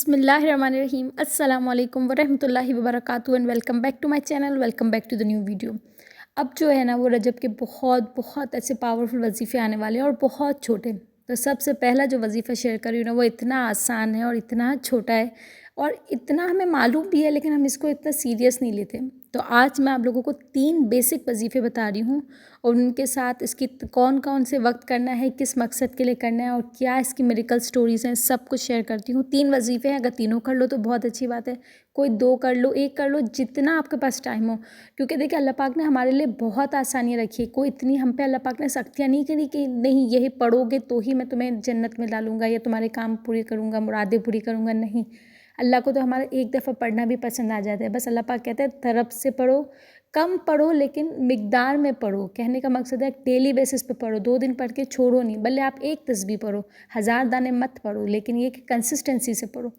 बिस्मिल्लाहिर्रहमानिर्रहीम अस्सलाम वालेकुम वरहमतुल्लाहि वबरकातुहू and welcome back to my channel. Welcome back to the new video. अब जो है ना वो रजब के बहुत बहुत ऐसे पावरफुल वजीफ़े आने वाले हैं और बहुत छोटे। तो सबसे पहला जो वजीफ़ा शेयर कर रही हूँ ना वो इतना आसान है और इतना छोटा है और इतना हमें मालूम भी है, लेकिन हम इसको इतना सीरियस नहीं लेते। तो आज मैं आप लोगों को 3 बेसिक वजीफ़े बता रही हूँ और उनके साथ इसकी कौन कौन से वक्त करना है, किस मकसद के लिए करना है और क्या इसकी मिरेकल स्टोरीज़ हैं, सब कुछ शेयर करती हूँ। 3 वजीफ़े हैं, अगर तीनों कर लो तो बहुत अच्छी बात है। कोई 2 कर लो, 1 कर लो, जितना आपके पास टाइम हो। क्योंकि देखिए अल्लाह पाक ने हमारे लिए बहुत आसानियाँ रखी है। कोई इतनी हम पे अल्लाह पाक ने सख्तियाँ नहीं करी कि नहीं यही पढ़ोगे तो ही मैं तुम्हें जन्नत में डालूँगा या तुम्हारे काम पूरे करूँगा, मुरादें पूरी करूँगा। नहीं, अल्लाह को तो हमारा एक दफ़ा पढ़ना भी पसंद आ जाता है। बस अल्लाह पाक कहते हैं तरफ से पढ़ो, कम पढ़ो लेकिन मिक़दार में पढ़ो। कहने का मकसद है डेली बेसिस पे पढ़ो, 2 दिन पढ़ के छोड़ो नहीं। भले आप 1 तस्बीह पढ़ो, 1000 दाने मत पढ़ो, लेकिन ये कि कंसिस्टेंसी से पढ़ो।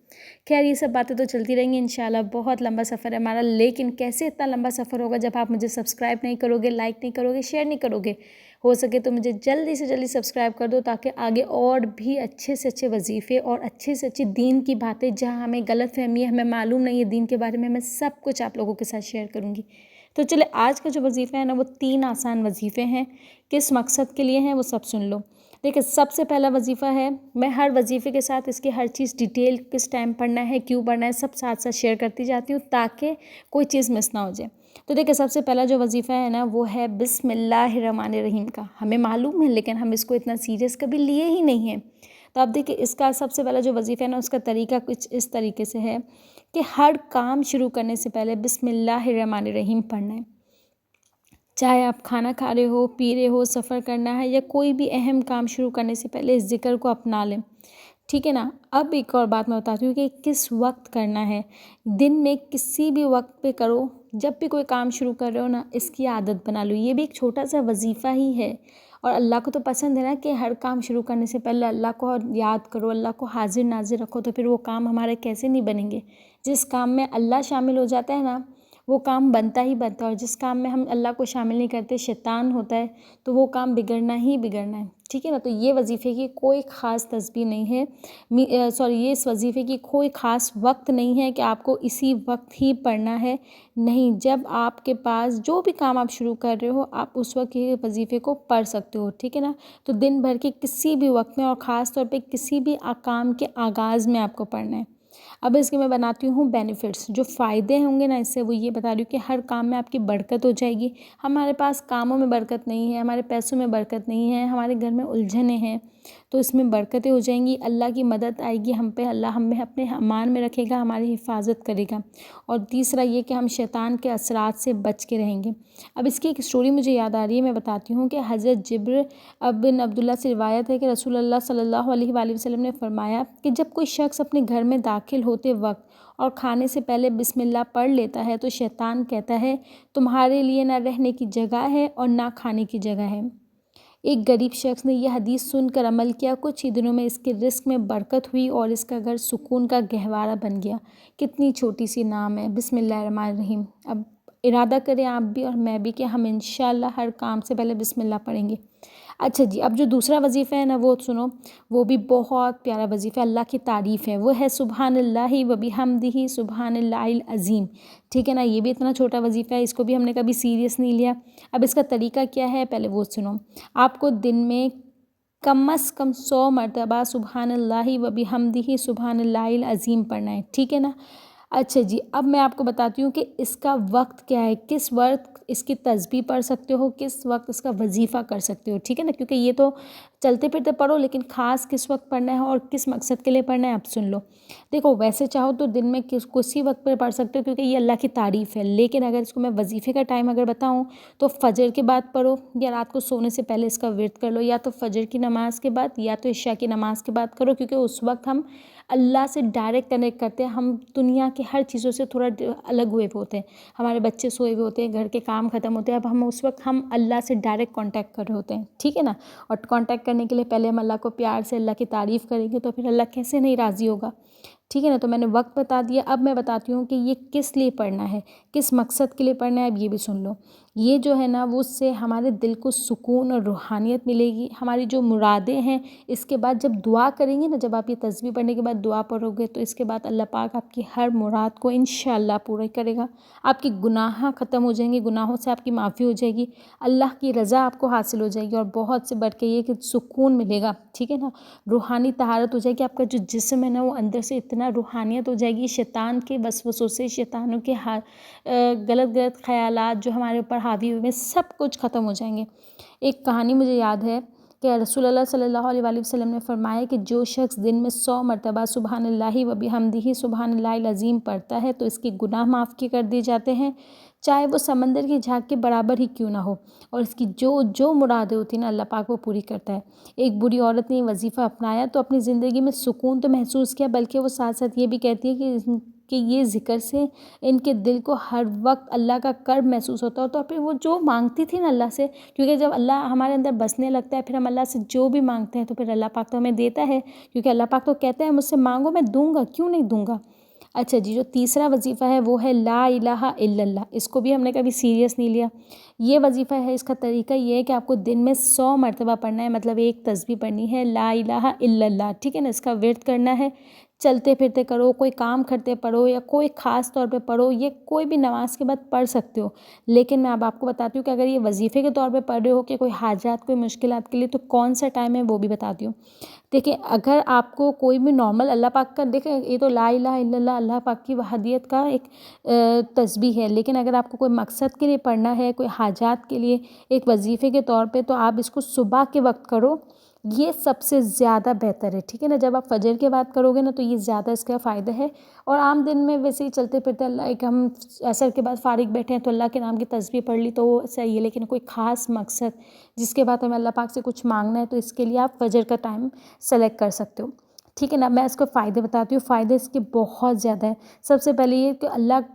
खैर ये सब बातें तो चलती रहेंगी इंशाल्लाह। बहुत लंबा सफ़र है हमारा, लेकिन कैसे इतना लंबा सफ़र होगा जब आप मुझे सब्सक्राइब नहीं करोगे, लाइक नहीं करोगे, शेयर नहीं करोगे। हो सके तो मुझे जल्दी से जल्दी सब्सक्राइब कर दो ताकि आगे और भी अच्छे से अच्छे वजीफ़े और अच्छी से अच्छी दीन की बातें, जहाँ हमें गलतफहमी है, हमें मालूम नहीं है दीन के बारे में, मैं सब कुछ आप लोगों के साथ शेयर करूँगी। तो चले आज का जो वजीफ़ा है ना वो 3 आसान वजीफ़े हैं। किस मकसद के लिए हैं वो सब सुन लो। देखिए सबसे पहला वजीफ़ा है, मैं हर वजीफ़े के साथ इसकी हर चीज़ डिटेल, किस टाइम पढ़ना है, क्यों पढ़ना है, सब साथ साथ शेयर करती जाती हूँ ताकि कोई चीज़ मिस ना हो जाए। तो देखिए सबसे पहला जो वजीफ़ा है ना वो है बिस्मिल्लाहिर्रहमानिर्रहीम का। हमें मालूम है लेकिन हम इसको इतना सीरियस कभी लिए ही नहीं हैं। तो अब देखिए इसका सबसे पहला जो वजीफ़ा है ना उसका तरीका कुछ इस तरीके से है कि हर काम शुरू करने से पहले बिस्मिल्लाहिर्रहमानिर्रहीम पढ़ना है। चाहे आप खाना खा रहे हो, पी रहे हो, सफ़र करना है या कोई भी अहम काम शुरू करने से पहले इस ज़िक्र को अपना लें, ठीक है ना। अब एक और बात मैं बताती हूँ कि किस वक्त करना है। दिन में किसी भी वक्त पे करो, जब भी कोई काम शुरू कर रहे हो ना इसकी आदत बना लो। ये भी एक छोटा सा वजीफ़ा ही है और अल्लाह को तो पसंद है ना कि हर काम शुरू करने से पहले अल्लाह को याद करो, अल्लाह को हाजिर नाजिर रखो, तो फिर वो काम हमारे कैसे नहीं बनेंगे। जिस काम में अल्लाह शामिल हो जाता है ना वो काम बनता ही बनता है, और जिस काम में हम अल्लाह को शामिल नहीं करते, शैतान होता है, तो वो काम बिगड़ना ही बिगड़ना है, ठीक है ना। तो ये वजीफ़े की कोई ख़ास तस्बीह नहीं है, ये इस वजीफ़े की कोई ख़ास वक्त नहीं है कि आपको इसी वक्त ही पढ़ना है। नहीं, जब आपके पास जो भी काम आप शुरू कर रहे हो आप उस वक्त ये वजीफ़े को पढ़ सकते हो, ठीक है ना। तो दिन भर के किसी भी वक्त में और ख़ास तौर पे किसी भी काम के आगाज़ में आपको पढ़ना है। अब इसके मैं बनाती हूँ बेनिफिट्स, जो फ़ायदे होंगे ना इससे, वो ये बता रही हूँ कि हर काम में आपकी बरकत हो जाएगी। हमारे पास कामों में बरकत नहीं है, हमारे पैसों में बरकत नहीं है, हमारे घर में उलझनें हैं, तो इसमें बरकतें हो जाएंगी, अल्लाह की मदद आएगी हम पे, अल्लाह हमें अपने अमान में रखेगा, हमारी हिफाजत करेगा। और तीसरा ये कि हम शैतान के असरात से बच के रहेंगे। अब इसकी एक स्टोरी मुझे याद आ रही है, मैं बताती हूँ कि हज़रत जिब्र बिन अब्दुल्ला से रिवायत है कि रसूलुल्लाह सल्लल्लाहु अलैहि वसल्लम ने फरमाया कि जब कोई शख्स अपने घर में दाखिल होते वक्त और खाने से पहले बिस्मिल्लाह पढ़ लेता है तो शैतान कहता है तुम्हारे लिए ना रहने की जगह है और ना खाने की जगह है। एक गरीब शख्स ने यह हदीस सुनकर अमल किया। कुछ ही दिनों में इसके रिस्क में बरकत हुई और इसका घर सुकून का गहवारा बन गया। कितनी छोटी सी नाम है बिस्मिल्लाहिर्रहमानिर्रहीम। अब इरादा करें आप भी और मैं भी कि हम इंशाल्लाह हर काम से पहले बिस्मिल्लाह पढ़ेंगे। अच्छा जी, अब जो दूसरा वजीफ़ा है ना वो सुनो, वो भी बहुत प्यारा वजीफ़ा, अल्लाह की तारीफ़ है। वो है सुबहानल्लाहि व बिहम्दिही सुबहानल्लाहिल अज़ीम, ठीक है ना। ये भी इतना छोटा वजीफ़ा है, इसको भी हमने कभी सीरियस नहीं लिया। अब इसका तरीका क्या है पहले वो सुनो। आपको दिन में कम से कम 100 मरतबा सुबहानल्लाहि व बिहम्दिही सुबहानल्लाहिल अज़ीम पढ़ना है, ठीक है ना। अच्छा जी, अब मैं आपको बताती हूँ कि इसका वक्त क्या है, किस वक्त इसकी तस्बीह पढ़ सकते हो, किस वक्त इसका वजीफ़ा कर सकते हो, ठीक है ना। क्योंकि ये तो चलते फिरते पढ़ो, लेकिन ख़ास किस वक्त पढ़ना है और किस मकसद के लिए पढ़ना है आप सुन लो। देखो वैसे चाहो तो दिन में किसी वक्त पर पढ़ सकते हो क्योंकि ये अल्लाह की तारीफ़ है, लेकिन अगर इसको मैं वजीफ़े का टाइम अगर बताऊँ तो फ़जर के बाद पढ़ो या रात को सोने से पहले इसका विर्द कर लो, या तो फ़जर की नमाज़ के बाद या तो इशा की नमाज़ के बाद करो, क्योंकि उस वक्त हम अल्लाह से डायरेक्ट कनेक्ट करते हैं। हम दुनिया की हर चीज़ों से थोड़ा अलग हुए होते हैं, हमारे बच्चे सोए हुए होते हैं, घर के काम ख़त्म होते हैं, अब हम उस वक्त हम अल्लाह से डायरेक्ट कांटेक्ट कर रहे होते हैं, ठीक है ना। और कांटेक्ट करने के लिए पहले हम अल्लाह को प्यार से अल्लाह की तारीफ़ करेंगे तो फिर अल्लाह कैसे नहीं राज़ी होगा, ठीक है ना। तो मैंने वक्त बता दिया, अब मैं बताती हूँ कि ये किस लिए पढ़ना है, किस मकसद के लिए पढ़ना है, अब ये भी सुन लो। یہ جو ہے نا وہ اس سے ہمارے دل کو سکون اور روحانیت ملے گی. ہماری جو مرادیں ہیں اس کے بعد جب دعا کریں گے نا، جب آپ یہ تسبیح پڑھنے کے بعد دعا پڑھو گے تو اس کے بعد اللہ پاک آپ کی ہر مراد کو انشاءاللہ پورا کرے گا. آپ کی گناہ ختم ہو جائیں گے، گناہوں سے آپ کی معافی ہو جائے گی، اللہ کی رضا آپ کو حاصل ہو جائے گی، اور بہت سے بڑھ کے یہ کہ سکون ملے گا. ٹھیک ہے نا، روحانی طہارت ہو جائے گی. آپ کا جو جسم ہے نا وہ اندر سے اتنا روحانیت ہو جائے گی، شیطان کے وسوسوں سے، شیطانوں کے غلط غلط خیالات جو ہمارے اوپر حاوی ہوئے سب کچھ ختم ہو جائیں گے. ایک کہانی مجھے یاد ہے کہ رسول اللہ صلی اللہ علیہ وآلہ وسلم نے فرمایا کہ جو شخص دن میں 100 مرتبہ سبحان اللہ و بحمدہ سبحان اللہ العظیم پڑھتا ہے تو اس کے گناہ معاف کر دیے جاتے ہیں، چاہے وہ سمندر کی جھاگ کے برابر ہی کیوں نہ ہو، اور اس کی جو مرادیں ہوتی ہیں نا اللہ پاک وہ پوری کرتا ہے. ایک بری عورت نے یہ وظیفہ اپنایا تو اپنی زندگی میں سکون تو محسوس کیا، بلکہ وہ ساتھ ساتھ یہ بھی کہتی ہے کہ یہ ذکر سے ان کے دل کو ہر وقت اللہ کا قرب محسوس ہوتا ہے. تو پھر وہ جو مانگتی تھی نا اللہ سے، کیونکہ جب اللہ ہمارے اندر بسنے لگتا ہے پھر ہم اللہ سے جو بھی مانگتے ہیں تو پھر اللہ پاک تو ہمیں دیتا ہے، کیونکہ اللہ پاک تو کہتے ہیں مجھ سے مانگو میں دوں گا، کیوں نہیں دوں گا. اچھا جی، جو تیسرا وظیفہ ہے وہ ہے لا الہ الا اللہ. اس کو بھی ہم نے کبھی سیریس نہیں لیا. یہ وظیفہ ہے، اس کا طریقہ یہ ہے کہ آپ کو دن میں 100 مرتبہ پڑھنا ہے، مطلب ایک تسبیح پڑھنی ہے لا الہ الا اللہ. ٹھیک ہے نا، اس کا ورد کرنا ہے، چلتے پھرتے کرو، کوئی کام کرتے پڑھو، یا کوئی خاص طور پہ پڑھو، یہ کوئی بھی نماز کے بعد پڑھ سکتے ہو. لیکن میں اب آپ کو بتاتی ہوں کہ اگر یہ وظیفے کے طور پہ پڑھ رہے ہو کہ کوئی حاجات، کوئی مشکلات کے لیے، تو کون سا ٹائم ہے وہ بھی بتاتی ہوں. دیکھیں، اگر آپ کو کوئی بھی نارمل اللہ پاک کا، دیکھیں یہ تو لا الہ الا اللہ اللہ پاک کی وحدیت کا ایک تسبیح ہے، لیکن اگر آپ کو کوئی مقصد کے لیے پڑھنا ہے، کوئی حاجات کے لیے ایک وظیفے کے طور پہ، تو آپ اس کو صبح کے وقت کرو، یہ سب سے زیادہ بہتر ہے. ٹھیک ہے نا، جب آپ فجر کے بعد کرو گے نا تو یہ زیادہ اس کا فائدہ ہے. اور عام دن میں ویسے ہی چلتے پھرتے اللہ، ایک ہم عصر کے بعد فارغ بیٹھے ہیں تو اللہ کے نام کی تسبیح پڑھ لی تو وہ صحیح ہے. لیکن کوئی خاص مقصد جس کے بعد ہمیں اللہ پاک سے کچھ مانگنا ہے تو اس کے لیے آپ فجر کا ٹائم سلیکٹ کر سکتے ہو. ٹھیک ہے نا، میں اس کو فائدے بتاتی ہوں. فائدے اس کے بہت زیادہ ہیں. سب سے پہلے یہ کہ اللہ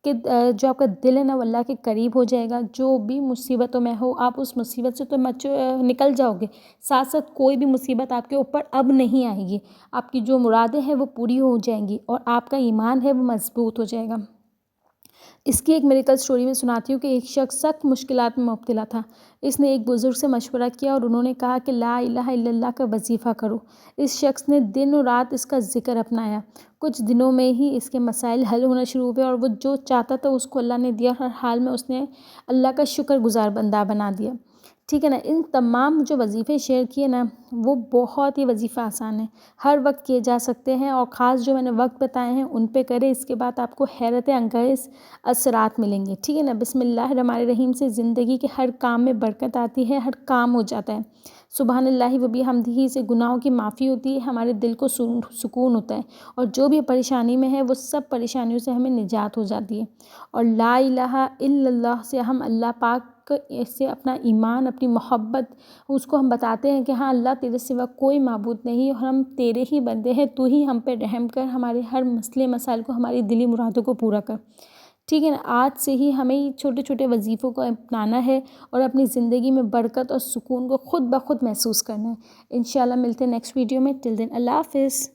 کہ جو آپ کا دل ہے نا وہ اللہ کے قریب ہو جائے گا. جو بھی مصیبتوں میں ہو آپ اس مصیبت سے تو نکل جاؤ گے، ساتھ ساتھ کوئی بھی مصیبت آپ کے اوپر اب نہیں آئے گی. آپ کی جو مرادیں ہیں وہ پوری ہو جائیں گی اور آپ کا ایمان ہے وہ مضبوط ہو جائے گا. اس کی ایک میریکل سٹوری میں سناتی ہوں کہ ایک شخص سخت مشکلات میں مبتلا تھا. اس نے ایک بزرگ سے مشورہ کیا اور انہوں نے کہا کہ لا الہ الا اللہ کا وظیفہ کرو. اس شخص نے دن و رات اس کا ذکر اپنایا. کچھ دنوں میں ہی اس کے مسائل حل ہونا شروع ہوئے اور وہ جو چاہتا تھا اس کو اللہ نے دیا. ہر حال میں اس نے اللہ کا شکر گزار بندہ بنا دیا. ٹھیک ہے نا، ان تمام جو وظیفے شیئر کیے نا وہ بہت ہی وظیفہ آسان ہے، ہر وقت کیے جا سکتے ہیں، اور خاص جو میں نے وقت بتائے ہیں ان پہ کریں. اس کے بعد آپ کو حیرت انگیز اثرات ملیں گے. ٹھیک ہے نا، بسم اللہ الرحمن الرحیم سے زندگی کے ہر کام میں برکت آتی ہے، ہر کام ہو جاتا ہے. سبحان اللہ و بحمدہ سے گناہوں کی معافی ہوتی ہے، ہمارے دل کو سکون ہوتا ہے، اور جو بھی پریشانی میں ہے وہ سب پریشانیوں سے ہمیں نجات ہو جاتی ہے. اور لا الہ الا اللہ سے ہم اللہ پاک سے اپنا ایمان، اپنی محبت اس کو ہم بتاتے ہیں کہ ہاں اللہ تیرے سوا کوئی معبود نہیں، اور ہم تیرے ہی بندے ہیں، تو ہی ہم پہ رحم کر، ہمارے ہر مسئلے مسائل کو، ہماری دلی مرادوں کو پورا کر. ٹھیک ہے نا، آج سے ہی ہمیں چھوٹے چھوٹے وظیفوں کو اپنانا ہے اور اپنی زندگی میں برکت اور سکون کو خود بخود محسوس کرنا ہے. انشاءاللہ ملتے ہیں نیکسٹ ویڈیو میں. ٹل دین اللہ حافظ.